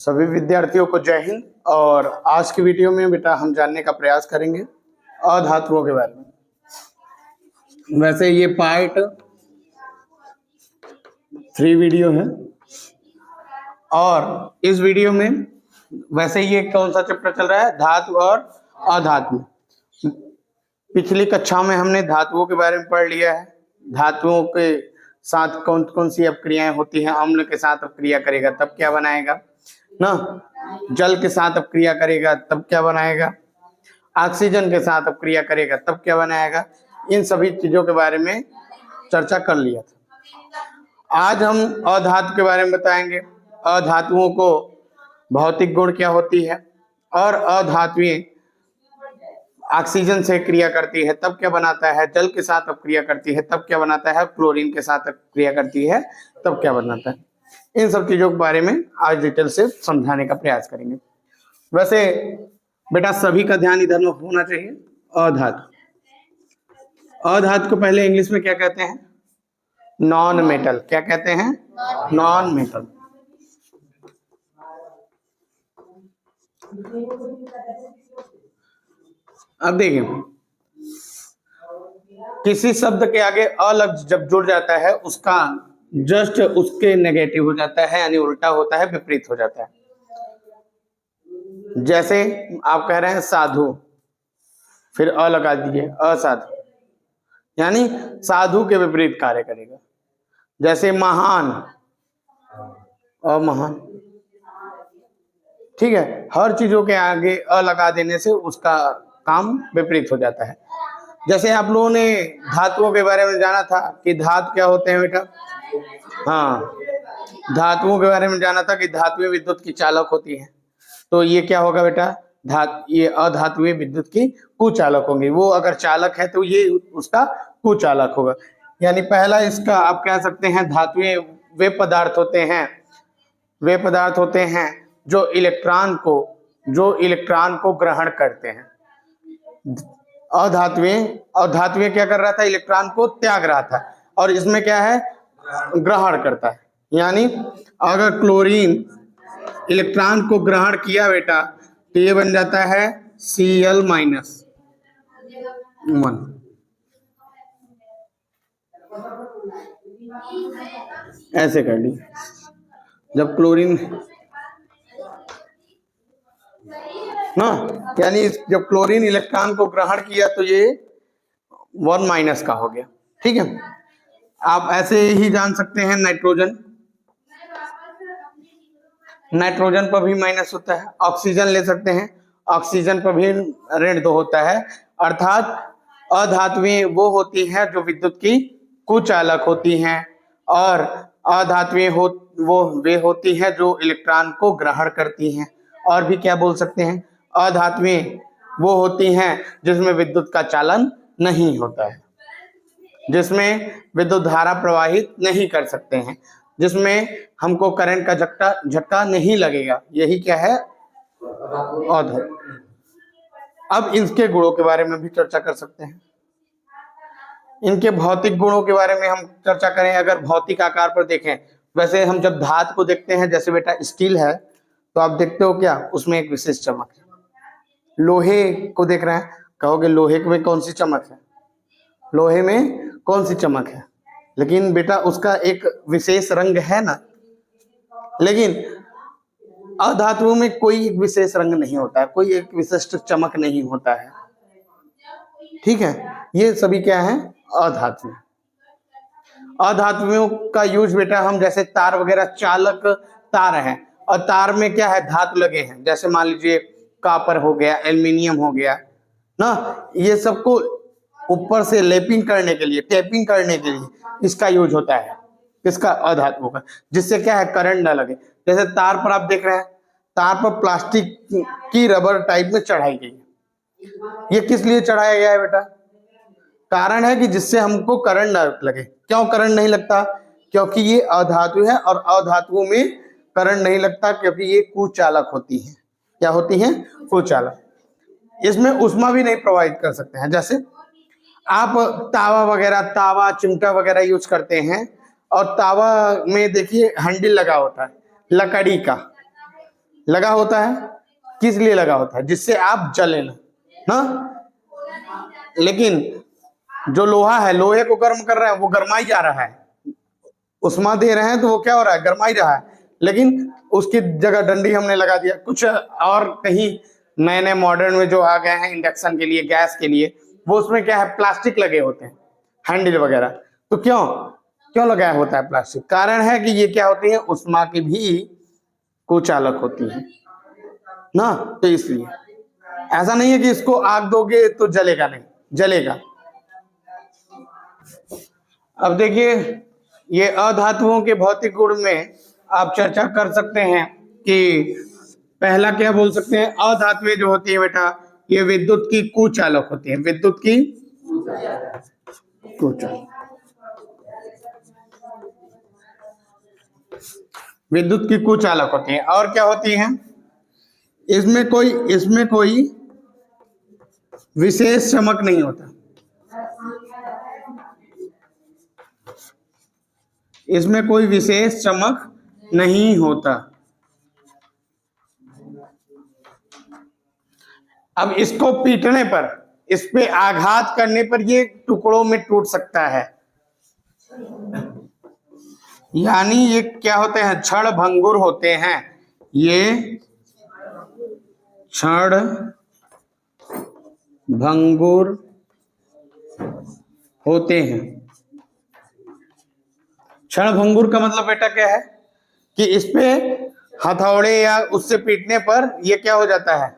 सभी विद्यार्थियों को जय हिंद। और आज की वीडियो में बेटा हम जानने का प्रयास करेंगे अधातुओं के बारे में। वैसे ये पार्ट 3 वीडियो है और इस वीडियो में वैसे ये कौन सा चैप्टर चल रहा है, धातु और अधातु। पिछली कक्षा में हमने धातुओं के बारे में पढ़ लिया है। धातुओं के साथ कौन कौन सी अपक्रियाएं होती हैं। अम्ल के साथ अपक्रिया करेगा तब क्या बनाएगा ना, जल के साथ अपक्रिया करेगा तब क्या बनाएगा, ऑक्सीजन के साथ अपक्रिया करेगा तब क्या बनाएगा। इन सभी चीजों के बारे में चर्चा कर लिया था। आज हम अधातु के बारे में बताएंगे। अधातुओं को भौतिक गुण क्या होती है और अधातुएं ऑक्सीजन से क्रिया करती है तब क्या बनाता है, जल के साथ अपक्रिया करती है तब क्या बनाता है, क्लोरीन के साथ अपक्रिया करती है तब क्या बनाता है। इन सब चीजों के बारे में आज डिटेल से समझाने का प्रयास करेंगे। वैसे बेटा सभी का ध्यान इधर में होना चाहिए। अधातु, अधातु को पहले इंग्लिश में क्या कहते हैं, नॉन मेटल। क्या कहते हैं, नॉन मेटल। अब देखिए, किसी शब्द के आगे अ लफ्ज जब जुड़ जाता है उसका जस्ट उसके नेगेटिव हो जाता है, यानी उल्टा होता है, विपरीत हो जाता है। जैसे आप कह रहे हैं साधु, फिर अ लगा दीजिए, असाधु, यानी साधु के विपरीत कार्य करेगा। जैसे महान, अमहान। ठीक है, हर चीजों के आगे अ लगा देने से उसका काम विपरीत हो जाता है। जैसे आप लोगों ने धातुओं के बारे में जाना था कि धातु क्या होते हैं बेटा। हाँ, धातुओं के बारे में जाना था कि धातुएं विद्युत की चालक होती हैं। तो ये क्या होगा बेटा, ये अधातुएं विद्युत की कुचालक होंगी। वो अगर चालक है तो ये उसका कुचालक होगा। यानी पहला इसका आप कह सकते हैं, धातुएं वे पदार्थ होते हैं जो इलेक्ट्रॉन को ग्रहण करते हैं। अधातुएं क्या कर रहा था, इलेक्ट्रॉन को त्याग रहा था, और इसमें क्या है, ग्रहण करता है। यानी अगर क्लोरीन इलेक्ट्रॉन को ग्रहण किया बेटा तो ये बन जाता है Cl-1। ऐसे कर ली, जब क्लोरीन ना, यानी जब क्लोरीन इलेक्ट्रॉन को ग्रहण किया तो ये 1- का हो गया। ठीक है, आप ऐसे ही जान सकते हैं नाइट्रोजन पर भी माइनस होता है। ऑक्सीजन ले सकते हैं, ऑक्सीजन पर भी ऋण 2 होता है। अर्थात अधातुएं वो होती हैं जो विद्युत की कुचालक होती हैं, और अधातुएं वे होती हैं जो इलेक्ट्रॉन को ग्रहण करती हैं। और भी क्या बोल सकते हैं, अधातुएं वो होती हैं जिसमें विद्युत का चालन नहीं होता है, जिसमें विद्युत धारा प्रवाहित नहीं कर सकते हैं, जिसमें हमको करंट का झटका नहीं लगेगा। यही क्या है, अधातु। अब इनके गुणों के बारे में भी चर्चा कर सकते हैं। इनके भौतिक गुणों के बारे में हम चर्चा करें। अगर भौतिक आकार पर देखें, वैसे हम जब धातु को देखते हैं, जैसे बेटा स्टील है तो आप देखते हो क्या, उसमें एक विशेष चमक है। लोहे को देख रहे हैं, कहोगे लोहे में कौन सी चमक है, लोहे में कौन सी चमक है, लेकिन बेटा उसका एक विशेष रंग है ना। लेकिन अधातुओं में कोई एक विशेष रंग नहीं होता है, कोई एक विशिष्ट चमक नहीं होता है। ठीक है, ये सभी क्या है, अधातु। अधातुओं का यूज बेटा हम जैसे तार वगैरह, चालक तार है, और तार में क्या है, धातु लगे हैं। जैसे मान लीजिए कॉपर हो गया, एल्युमिनियम हो गया ना, ये सबको ऊपर से लेपिंग करने के लिए, टेपिंग करने के लिए इसका यूज होता है, इसका अधातुओं का, जिससे क्या है, करंट ना लगे। जैसे तार पर आप देख रहे हैं, तार पर प्लास्टिक की रबर टाइप में चढ़ाई गई है। ये किस लिए चढ़ाया गया है बेटा, कारण है कि जिससे हमको करंट ना लगे। क्यों करंट नहीं लगता, क्योंकि ये अधातु है, और अधातुओं में करंट नहीं लगता क्योंकि ये कुचालक होती है। क्या होती है, कुचालक। इसमें उष्मा भी नहीं प्रवाहित कर सकते हैं। जैसे आप तावा चिमटा वगैरह यूज करते हैं, और तावा में देखिए हैंडल लगा होता है लकड़ी का, लगा होता है, किस लिए लगा होता है? जिससे आप जले ना। लेकिन जो लोहा है, लोहे को गर्म कर रहे हैं, वो गरमाई जा रहा है, उष्मा दे रहे हैं तो वो क्या हो रहा है? गरमाई रहा है। लेकिन उसकी जगह डंडी हमने लगा दिया। कुछ और कहीं नए नए मॉडर्न में जो आ गए हैं इंडक्शन के लिए, गैस के लिए, वो उसमें क्या है? प्लास्टिक लगे होते हैं, हैंडल वगैरह। तो क्यों क्यों लगाया होता है प्लास्टिक? कारण है कि ये क्या होती है? उष्मा की भी कुचालक होती है ना। तो इसलिए ऐसा नहीं है कि इसको आग दोगे तो जलेगा, नहीं जलेगा। अब देखिए, ये अधातुओं के भौतिक गुण में आप चर्चा कर सकते हैं कि पहला क्या बोल सकते हैं? अधातुएं जो होती है बेटा, ये विद्युत की कुचालक होती है। विद्युत की कुचालक, विद्युत की कुचालक होती है। और क्या होती है? इसमें कोई विशेष चमक नहीं होता। इसमें कोई विशेष चमक नहीं होता। अब इसको पीटने पर, इस पे आघात करने पर ये टुकड़ों में टूट सकता है। यानी ये क्या होते हैं? क्षण भंगुर होते हैं। ये क्षण भंगुर होते हैं। क्षण भंगुर का मतलब बेटा क्या है? कि इस पे हथौड़े या उससे पीटने पर ये क्या हो जाता है?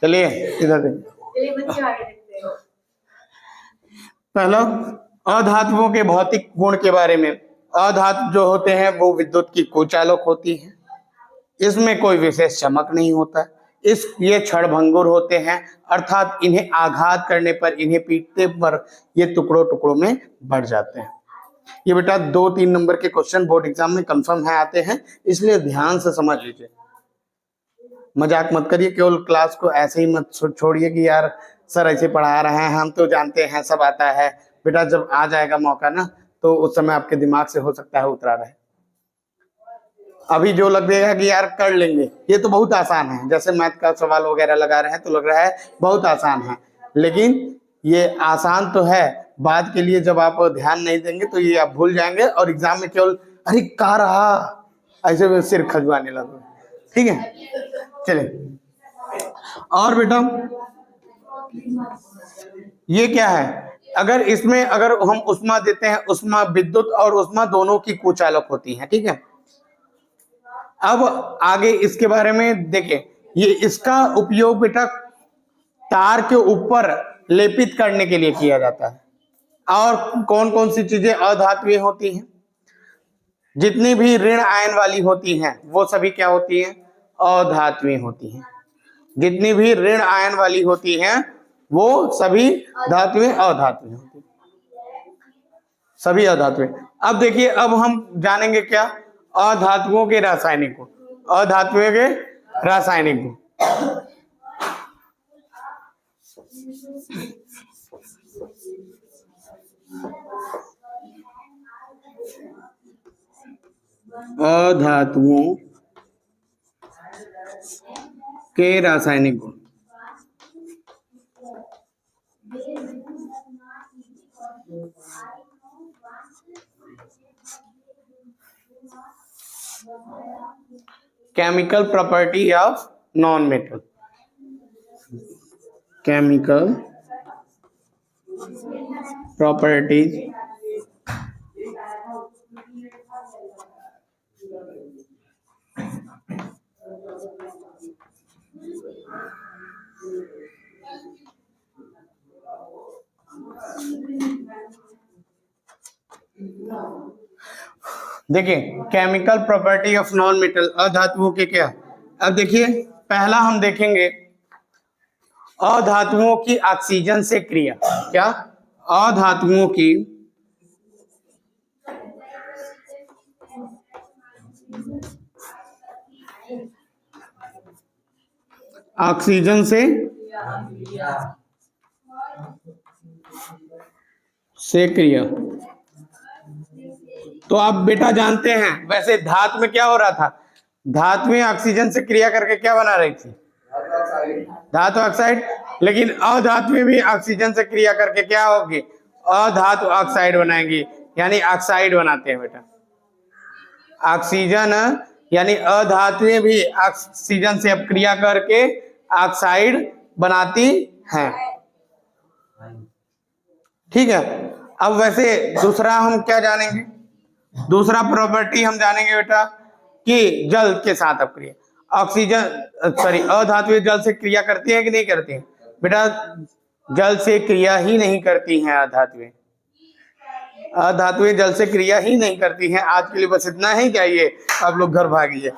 चलिए इधर देखिए। पहला, अधातुओं के भौतिक गुण के बारे में। अधातु जो होते हैं वो विद्युत की कुचालक होती है। इसमें कोई विशेष चमक नहीं होता। ये क्षण भंगुर होते हैं, अर्थात इन्हें आघात करने पर, इन्हें पीटने पर ये टुकड़ों टुकड़ों में बढ़ जाते हैं। ये बेटा 2-3 नंबर के क्वेश्चन बोर्ड एग्जाम में कंफर्म है आते हैं, इसलिए ध्यान से समझ लीजिए। मजाक मत करिए, केवल क्लास को ऐसे ही मत छोड़िए कि यार सर ऐसे पढ़ा रहे हैं, हम तो जानते हैं, सब आता है। बेटा जब आ जाएगा मौका ना, तो उस समय आपके दिमाग से हो सकता है उतरा रहे। अभी जो लगेगा कि यार कर लेंगे, ये तो बहुत आसान है, जैसे मैथ का सवाल वगैरह लगा रहे हैं तो लग रहा है बहुत आसान है, लेकिन ये आसान तो है, बाद के लिए जब आप ध्यान नहीं देंगे तो ये आप भूल जाएंगे और एग्जाम में केवल अरे कहा रहा ऐसे सिर खजवाने लगो। ठीक है, चलिए। और बेटा ये क्या है? अगर हम उष्मा देते हैं, उष्मा विद्युत और उष्मा दोनों की कुचालक होती है। ठीक है, अब आगे इसके बारे में देखिए। ये इसका उपयोग बेटा तार के ऊपर लेपित करने के लिए किया जाता है। और कौन कौन सी चीजें अधातुएं होती हैं? जितनी भी ऋण आयन वाली होती हैं वो सभी क्या होती हैं? अधातुएं होती हैं। जितनी भी ऋण आयन वाली होती हैं वो सभी धातुएं अधातुएं होती हैं, सभी अधातुएं। अब देखिए, अब हम जानेंगे क्या? अधातुओं के रासायनिक गुण। अधातुओं के रासायनिक गुण। अधातुओं के रासायनिक गुण। Chemical property of non metal. Chemical properties देखिए, chemical property of non metal, अधातुओं के क्या। अब देखिए, पहला हम देखेंगे अधातुओं की ऑक्सीजन से क्रिया। क्या? अधातुओं की ऑक्सीजन से क्रिया। तो आप बेटा जानते हैं वैसे धातु में क्या हो रहा था, धातु में ऑक्सीजन से क्रिया करके क्या बना रही थी, धातु ऑक्साइड। लेकिन अधातु में भी ऑक्सीजन से क्रिया करके क्या होगी, अधातु ऑक्साइड बनाएंगी, यानी ऑक्साइड बनाते हैं बेटा। ऑक्सीजन यानी अधातु में भी ऑक्सीजन से अब क्रिया करके ऑक्साइड बनाती हैं। ठीक है। अब वैसे दूसरा हम क्या जानेंगे, दूसरा प्रॉपर्टी हम जानेंगे बेटा कि जल के साथ अब क्रिया, ऑक्सीजन सॉरी अधातु जल से क्रिया करती है कि नहीं करती है बेटा, जल से क्रिया ही नहीं करती हैं अधातुएं, अधातुएं जल से क्रिया ही नहीं करती हैं। आज के लिए बस इतना ही, चाहिए आप लोग घर भागिए।